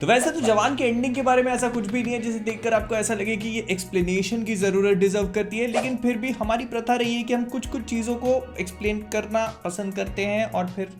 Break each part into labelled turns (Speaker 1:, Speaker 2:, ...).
Speaker 1: तो वैसे तो जवान के एंडिंग के बारे में ऐसा कुछ भी नहीं है जिसे देखकर आपको ऐसा लगे कि ये एक्सप्लेनेशन की जरूरत डिजर्व करती है, लेकिन फिर भी हमारी प्रथा रही है कि हम कुछ कुछ चीज़ों को एक्सप्लेन करना पसंद करते हैं और फिर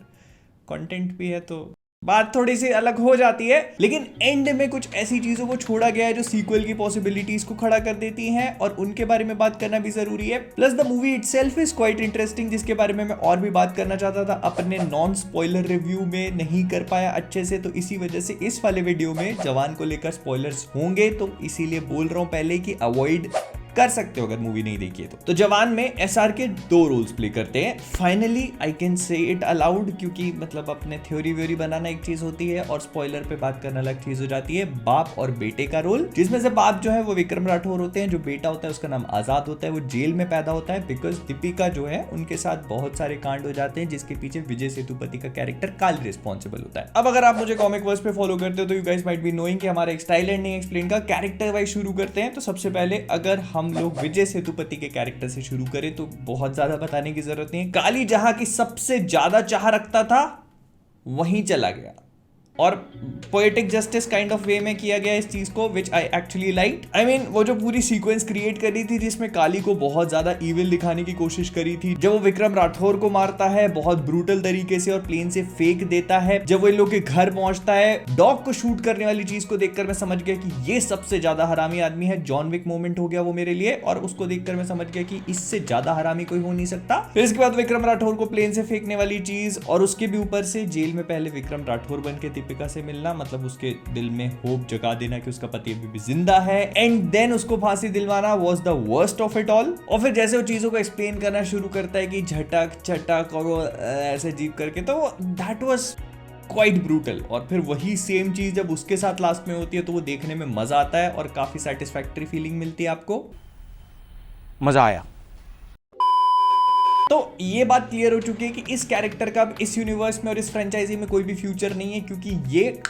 Speaker 1: कंटेंट भी है तो बात थोड़ी सी अलग हो जाती है। लेकिन एंड में कुछ ऐसी चीजों को छोड़ा गया है जो सीक्वल की पॉसिबिलिटीज को खड़ा कर देती हैं और उनके बारे में बात करना भी जरूरी है। Plus the movie itself is quite interesting, जिसके बारे में मैं और भी बात करना चाहता था, अपने नॉन स्पॉइलर रिव्यू में नहीं कर पाया अच्छे से, तो इसी वजह से इस वाले वीडियो में जवान को लेकर स्पॉयलर्स होंगे, तो इसीलिए बोल रहा हूं पहले कि अवॉइड कर सकते हो अगर मूवी नहीं देखी है तो जवान में एसआर के 2 रोल्स प्ले करते हैं। Finally I can say it allowed, क्योंकि मतलब अपने थ्योरी व्योरी बनाना एक चीज होती है और स्पॉइलर पे बात करना अलग चीज हो जाती है। बाप और बेटे का रोल, जिसमें से बाप जो है वो विक्रम राठौर होते हैं, जो बेटा होता है उसका नाम आजाद होता है। वो जेल में पैदा होता है बिकॉज दीपिका जो है उनके साथ बहुत सारे कांड हो जाते हैं जिसके पीछे विजय सेतुपति का कैरेक्टर काली रिस्पॉन्सिबल होता है। अब अगर आप मुझे कॉमिक वर्स पे फॉलो करते हो तो you guys might be knowing कि हमारा एक स्टाइल एंडिंग एक्सप्लेन का कैरेक्टर वाइज शुरू करते हैं। तो सबसे पहले अगर हम लोग विजय सेतुपति के कैरेक्टर से शुरू करें तो बहुत ज्यादा बताने की जरूरत नहीं है। काली जहां की सबसे ज्यादा चाह रखता था वहीं चला गया और poetic justice kind of way में किया गया इस चीज को, which I actually like. I mean वो जो पूरी सीक्वेंस क्रिएट करी थी जिसमें काली को बहुत ज्यादा इविल दिखाने की कोशिश करी थी, जब वो विक्रम राठौर को मारता है बहुत ब्रूटल तरीके से और प्लेन से फेंक देता है, जब वो इन लोग के घर पहुंचता है, डॉग को शूट करने वाली चीज को देखकर मैं समझ गया कि ये सबसे ज्यादा हरामी आदमी है। जॉन विक मोमेंट हो गया वो मेरे लिए, और उसको देखकर मैं समझ गया कि इससे ज्यादा हरामी कोई हो नहीं सकता। फिर इसके बाद विक्रम राठौर को प्लेन से फेंकने वाली चीज, और उसके भी ऊपर से जेल में पहले विक्रम राठौर बन के दीपिका से मिलना, मतलब उसके दिल में होप जगा देना कि उसका पति अभी भी जिंदा है, एंड देन उसको फांसी दिलवाना was the worst of it all. और फिर जैसे वो चीजों को एक्सप्लेन करना शुरू करता है कि झटक चटक और वो ऐसे जीप करके, तो दैट वाज क्वाइट ब्रूटल। और फिर वही सेम चीज जब उसके साथ लास्ट में होती है तो वो देखने में मजा आता है और काफी सेटिस्फैक्टरी फीलिंग मिलती है आपको।
Speaker 2: मजा आया।
Speaker 1: तो ये बात क्लियर हो चुकी है कि इस कैरेक्टर का इस यूनिवर्स में और इस फ्रेंचाइजी में कोई भी फ्यूचर नहीं है, क्योंकि ये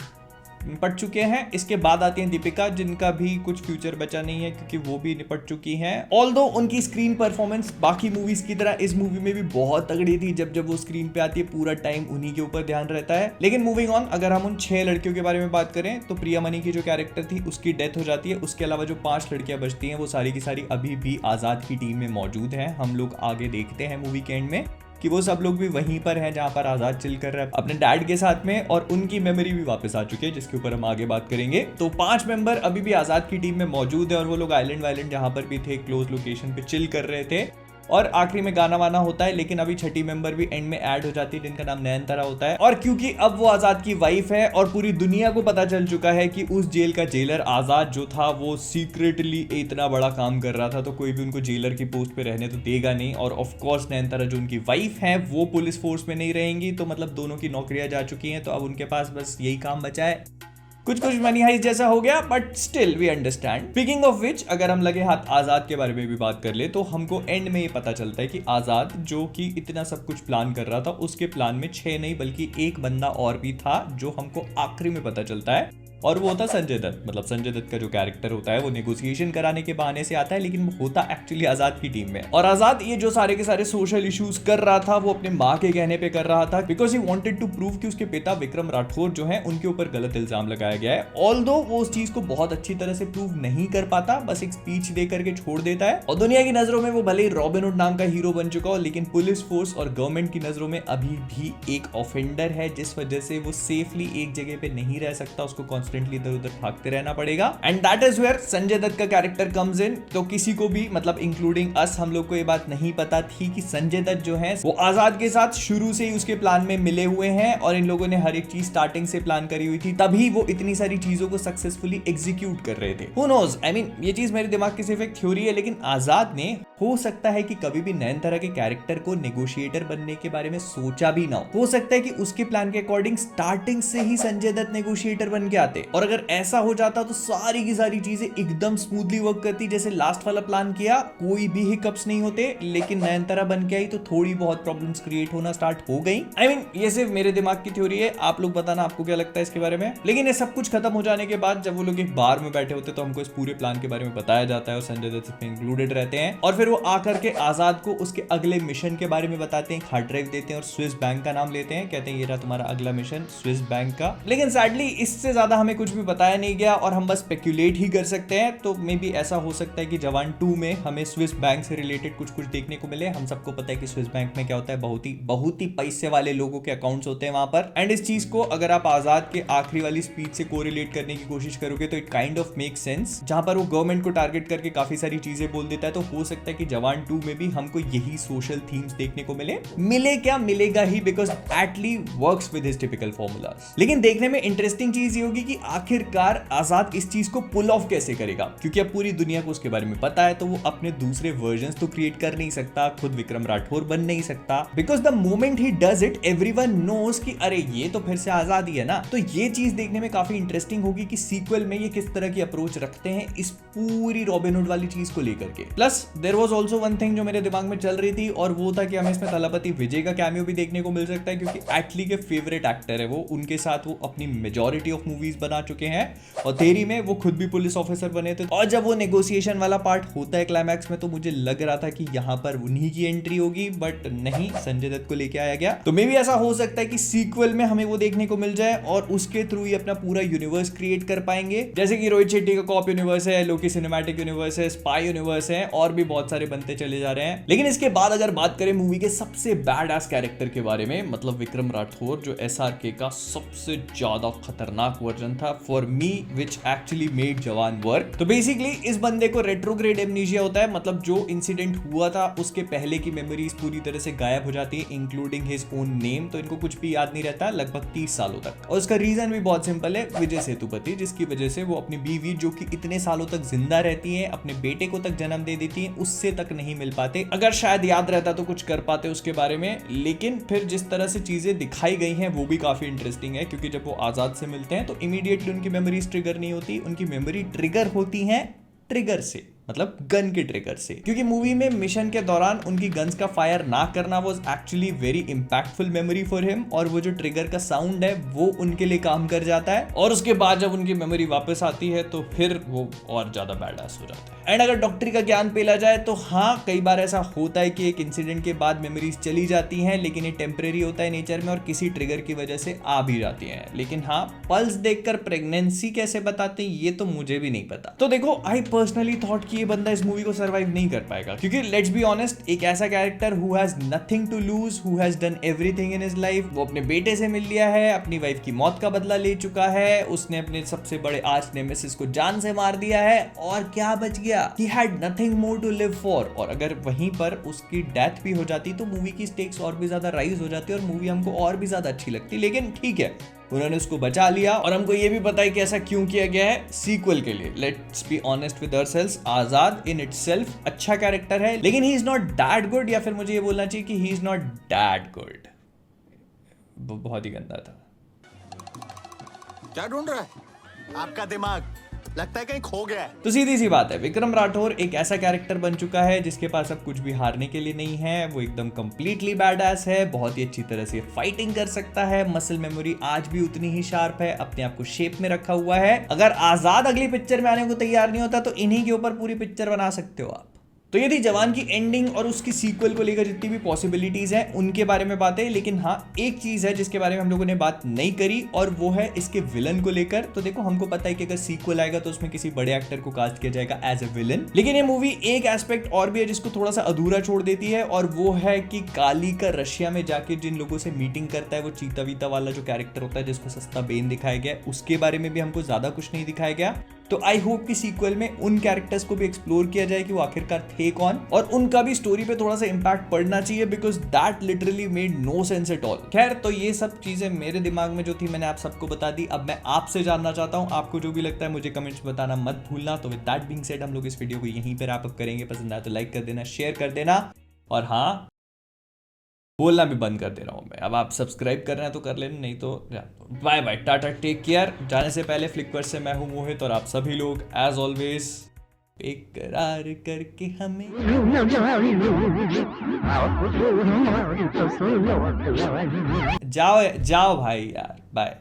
Speaker 1: निपट चुके हैं। इसके बाद आती हैं दीपिका, जिनका भी कुछ फ्यूचर बचा नहीं है क्योंकि वो भी निपट चुकी हैं। ऑल्दो उनकी स्क्रीन परफॉर्मेंस बाकी मूवीज की तरह इस मूवी में भी बहुत तगड़ी थी। जब वो स्क्रीन पे आती है पूरा टाइम उन्हीं के ऊपर ध्यान रहता है। लेकिन मूविंग ऑन, अगर हम उन 6 लड़कियों के बारे में बात करें तो प्रिया मनी की जो कैरेक्टर थी उसकी डेथ हो जाती है। उसके अलावा जो 5 लड़कियां बचती हैं वो सारी की सारी अभी भी आजाद की टीम में मौजूद हैं। हम लोग आगे देखते हैं मूवी के एंड में कि वो सब लोग भी वहीं पर हैं जहां पर आजाद चिल कर रहा है अपने डैड के साथ में, और उनकी मेमोरी भी वापस आ चुकी है जिसके ऊपर हम आगे बात करेंगे। तो 5 मेंबर अभी भी आजाद की टीम में मौजूद है और वो लोग आइलैंड वाइलैंड जहां पर भी थे क्लोज लोकेशन पे चिल कर रहे थे, और आखिरी में गाना वाना होता है। लेकिन अभी 6ठी मेंबर भी एंड में ऐड हो जाती है जिनका नाम नयनतारा होता है। और क्योंकि अब वो आजाद की वाइफ है और पूरी दुनिया को पता चल चुका है कि उस जेल का जेलर आजाद जो था वो सीक्रेटली इतना बड़ा काम कर रहा था, तो कोई भी उनको जेलर की पोस्ट पे रहने तो देगा नहीं। और ऑफ कोर्स नयनतारा जो उनकी वाइफ है वो पुलिस फोर्स में नहीं रहेंगी, तो मतलब दोनों की नौकरियां जा चुकी हैं, तो अब उनके पास बस यही काम बचा है। कुछ मनी हाइस्ट जैसा हो गया, but still we understand. Speaking of which, अगर हम लगे हाथ आजाद के बारे में भी बात कर ले तो हमको एंड में ये पता चलता है कि आजाद जो कि इतना सब कुछ प्लान कर रहा था, उसके प्लान में 6 नहीं बल्कि 1 बंदा और भी था जो हमको आखिरी में पता चलता है, और वो होता संजय दत्त। मतलब संजय दत्त का जो कैरेक्टर होता है वो नेगोशिएशन कराने के बहाने से आता है, लेकिन वो होता एक्चुअली आजाद की टीम में। और आजाद ये जो सारे के सारे सोशल इश्यूज कर रहा था वो अपने माँ के कहने पे कर रहा था, because he wanted to prove कि उसके पिता विक्रम राठौर जो है उनके ऊपर गलत इल्जाम लगाया गया है। ऑल्दो वो उस चीज को बहुत अच्छी तरह से प्रूव नहीं कर पाता, बस एक स्पीच दे करके छोड़ देता है। और दुनिया की नजरों में वो भले ही रॉबिनहुड नाम का हीरो बन चुका हो, लेकिन पुलिस फोर्स और गवर्नमेंट की नजरों में अभी भी एक ऑफेंडर है, जिस वजह से वो सेफली एक जगह पे नहीं रह सकता, उसको कॉन्स्टेंटली इधर उधर भागते रहना पड़ेगा। And that is where Sanjay Dutt का कैरेक्टर कम्स इन। तो किसी को भी, मतलब इंक्लूडिंग अस, हम लोग को ये बात नहीं पता थी कि संजय दत्त जो है वो आजाद के साथ शुरू से ही उसके प्लान में मिले हुए हैं, और इन लोगों ने हर एक चीज स्टार्टिंग से प्लान करी हुई थी, तभी वो इतनी सारी चीजों को सक्सेसफुली एग्जीक्यूट कर रहे थे। हु नोज, आई मीन ये चीज मेरे दिमाग की सिर्फ एक थ्योरी है, लेकिन आजाद ने हो सकता है कि कभी भी नयनतारा के कैरेक्टर को नेगोशिएटर बनने के बारे में सोचा भी ना हो सकता है कि उसके प्लान के अकॉर्डिंग स्टार्टिंग से ही संजय दत्त नेगोशिएटर बन के आते, और अगर ऐसा हो जाता तो सारी की सारी चीजें एकदम स्मूथली वर्क करती, जैसे लास्ट वाला प्लान किया, कोई भी हिकअप्स नहीं होते। लेकिन नयनतारा बन के आई तो थोड़ी बहुत प्रॉब्लम्स क्रिएट होना स्टार्ट हो गई। आई मीन ये सिर्फ मेरे दिमाग की थ्योरी है, आप लोग बताना आपको क्या लगता है इसके बारे में। लेकिन ये सब कुछ खत्म हो जाने के बाद जब वो लोग एक बार में बैठे होते तो हमको इस पूरे प्लान के बारे में बताया जाता है और संजय दत्त इसमें इंक्लूडेड रहते हैं, और फिर वो आकर के आजाद को उसके अगले मिशन के बारे में बताते हैं, हार्ड ड्राइव देते हैं और स्विस बैंक का नाम लेते हैं, कहते हैं ये रहा तुम्हारा अगला मिशन स्विस बैंक का। लेकिन सैडली इससे ज्यादा हमें हमें कुछ भी बताया नहीं गया और हम बस स्पेक्यूलेट ही कर सकते हैं। तो मे बी ऐसा हो सकता है कि जवान 2 में हमें स्विस बैंक से रिलेटेड कुछ देखने को मिले। हम सबको पता है कि स्विस बैंक में क्या होता है, बहुत ही पैसे वाले लोगों के अकाउंट्स होते हैं वहां पर। एंड इस चीज को अगर आप आजाद के आखिरी वाली स्पीच से कोरिलेट करने की कोशिश करोगे तो it kind of make sense, जहां पर वो गवर्नमेंट को टारगेट करके काफी सारी चीजें बोल देता है। तो हो सकता है कि जवान 2 में भी हमको यही सोशल थीम्स देखने को मिले क्या, मिलेगा ही, because Atlee works with his typical formulas. लेकिन देखने में इंटरेस्टिंग चीज ये होगी कि आखिरकार आजाद इस चीज को पुल ऑफ कैसे करेगा, क्योंकि अब पूरी दुनिया को उसके बारे में पता है। तो वो अपने दूसरे वर्जन्स तो क्रिएट कर नहीं सकता, खुद विक्रम राठौर बन नहीं सकता, because the moment he does it everyone knows कि अरे ये तो फिर से आजाद ही है ना। तो ये चीज देखने में काफी इंटरेस्टिंग होगी कि सीक्वल में ये किस तरह की अप्रोच रखते हैं इस पूरी रॉबिनहुड वाली चीज को लेकर के। Plus there was also one thing जो मेरे दिमाग में चल रही थी, और वो था कि हमें इसमें थलापति विजय का कैमियो भी देखने को मिल सकता है, क्योंकि एटली के फेवरेट एक्टर है वो। उनके साथ वो अपनी मेजॉरिटी ऑफ मूवीज बना चुके हैं और थेरी में वो खुद भी पुलिस ऑफिसर बने थे। और जब वो नेगोशिएशन वाला पार्ट होता है क्लाइमैक्स में, तो मुझे लग रहा था कि यहाँ पर उन्हीं की एंट्री होगी, बट नहीं, संजय दत्त को लेके आया गया। तो मे भी ऐसा हो सकता है कि सीक्वल में हमें वो देखने को मिल जाए और उसके थ्रू ही अपना पूरा यूनिवर्स क्रिएट कर पाएंगे। जैसे कि रोहित शेट्टी का कॉप यूनिवर्स है, लोकी सिनेमैटिक यूनिवर्स है, स्पाई यूनिवर्स है, और भी बहुत सारे बनते चले जा रहे हैं। लेकिन इसके बाद अगर बात करें मूवी के सबसे बैड एस कैरेक्टर के बारे में, मतलब विक्रम राठौर, जो SRK का सबसे ज्यादा खतरनाक वर्जन था for me, which actually made जवान वर्क। तो बेसिकली इस बंदे को रेट्रोग्रेड एमनीशिया होता है, मतलब जो इंसिडेंट हुआ था उसके पहले की मेमोरीज पूरी तरह से गायब हो जाती है, इंक्लूडिंग हिज ओन नेम। तो इनको कुछ भी याद नहीं रहता लगभग 30 सालों तक। और उसका रीजन भी बहुत सिंपल है, विजय सेतुपति, जिसकी वजह से वो अपनी बीवी, जो कि इतने सालों तक जिंदा रहती है, अपने बेटे को तक जन्म दे देती है, उससे तक नहीं मिल पाते। अगर शायद याद रहता तो कुछ कर पाते उसके बारे में। लेकिन फिर जिस तरह से चीजें दिखाई गई हैं वो भी काफी इंटरेस्टिंग है, क्योंकि जब वो आजाद से मिलते हैं तो इमीडिएटली उनकी मेमोरीज ट्रिगर नहीं होती, उनकी मेमोरी ट्रिगर होती है ट्रिगर से, मतलब गन के ट्रिगर से। क्योंकि मूवी में मिशन के दौरान उनकी गन्स का फायर ना करना was actually very impactful memory for him, और वो जो ट्रिगर का साउंड है वो उनके लिए काम कर जाता है। और उसके बाद जब उनकी मेमोरी वापस आती है तो फिर वो और ज्यादा बैडास हो जाता है। एंड अगर डॉक्टरी का ज्ञान पेला जाए तो हाँ, कई बार ऐसा होता है कि एक इंसिडेंट के बाद मेमोरीज चली जाती हैं, लेकिन ये टेम्परेरी होता है नेचर में और किसी ट्रिगर की वजह से आ भी जाती हैं। लेकिन हाँ, पल्स देखकर प्रेगनेंसी कैसे बताते हैं ये तो मुझे भी नहीं पता। तो देखो, आई पर्सनली थॉट कि ये बंदा इस मूवी को सरवाइव नहीं कर पाएगा, क्योंकि लेट्स बी ऑनेस्ट, एक ऐसा character who has nothing to lose, who has done everything in his life, वो अपने बेटे से मिल लिया है, अपनी वाइफ की मौत का बदला ले चुका है, उसने अपने सबसे बड़े आर्च नेमेसिस को जान से मार दिया है, और क्या बच गया? He had nothing more to live for। और अगर वहीं पर उसकी डेथ भी हो जाती तो मूवी की स्टेक्स और भी ज्यादा राइज हो जाती और मूवी हमको और भी ज्यादा अच्छी लगती। लेकिन ठीक है, उन्होंने उसको बचा लिया, और हमको ये भी पता है कि ऐसा क्यों किया गया है सीक्वल के लिए। Let's be honest with ourselves, Azad in itself अच्छा कैरेक्टर है, लेकिन he is not that good, या फिर मुझे ये बोलना चाहिए कि he is not that good. बहुत ही गंदा था।
Speaker 3: क्या ढूंढ रहा है? आपका दिमाग लगता है कहीं खो गया है।
Speaker 1: तो सीधी सी बात है, विक्रम राठौर एक ऐसा कैरेक्टर बन चुका है जिसके पास अब कुछ भी हारने के लिए नहीं है। वो एकदम कंप्लीटली बैडएस है, बहुत ही अच्छी तरह से फाइटिंग कर सकता है, मसल मेमोरी आज भी उतनी ही शार्प है, अपने आप को शेप में रखा हुआ है। अगर आजाद अगली पिक्चर में आने को तैयार नहीं होता तो इन्हीं के ऊपर पूरी पिक्चर बना सकते हो आप। तो ये थी जवान की एंडिंग और उसकी सीक्वल को लेकर जितनी भी पॉसिबिलिटीज हैं उनके बारे में बातें। लेकिन हाँ, एक चीज है जिसके बारे में हम लोगों ने बात नहीं करी, और वो है इसके विलन को लेकर। तो देखो, हमको पता है कि अगर सीक्वल आएगा तो उसमें किसी बड़े एक्टर को कास्ट किया जाएगा एज ए विलन। लेकिन ये मूवी एक एस्पेक्ट और भी है जिसको थोड़ा सा अधूरा छोड़ देती है, और वो है कि काली का रशिया में जाके जिन लोगों से मीटिंग करता है, वो चीता वीता वाला जो कैरेक्टर होता है जिसको सस्ता बेन दिखाया गया, उसके बारे में भी हमको ज्यादा कुछ नहीं दिखाया गया। तो आई होप कि सीक्वल में उन कैरेक्टर्स को भी एक्सप्लोर किया जाए कि वो आखिरकार थे कौन, और उनका भी स्टोरी पे थोड़ा सा इंपैक्ट पड़ना चाहिए, because that literally made no sense at all. खैर, तो ये सब चीजें मेरे दिमाग में जो थी मैंने आप सबको बता दी। अब मैं आपसे जानना चाहता हूँ, आपको जो भी लगता है मुझे कमेंट्स बताना मत भूलना। तो विद दैट बीइंग सेड, हम लोग इस वीडियो को यहीं पर रैप अप करेंगे। पसंद आया तो लाइक कर देना, शेयर कर देना, और हाँ, बोलना भी बंद कर दे रहा हूं मैं। अब आप सब्सक्राइब कर रहे हैं तो कर लेना, नहीं तो bye bye, tata, take care. जाने से पहले फ्लिकवर से मैं हूं मोहित, और आप सभी लोग एज ऑलवेज बेकरार करके हमें जाओ भाई यार, बाय।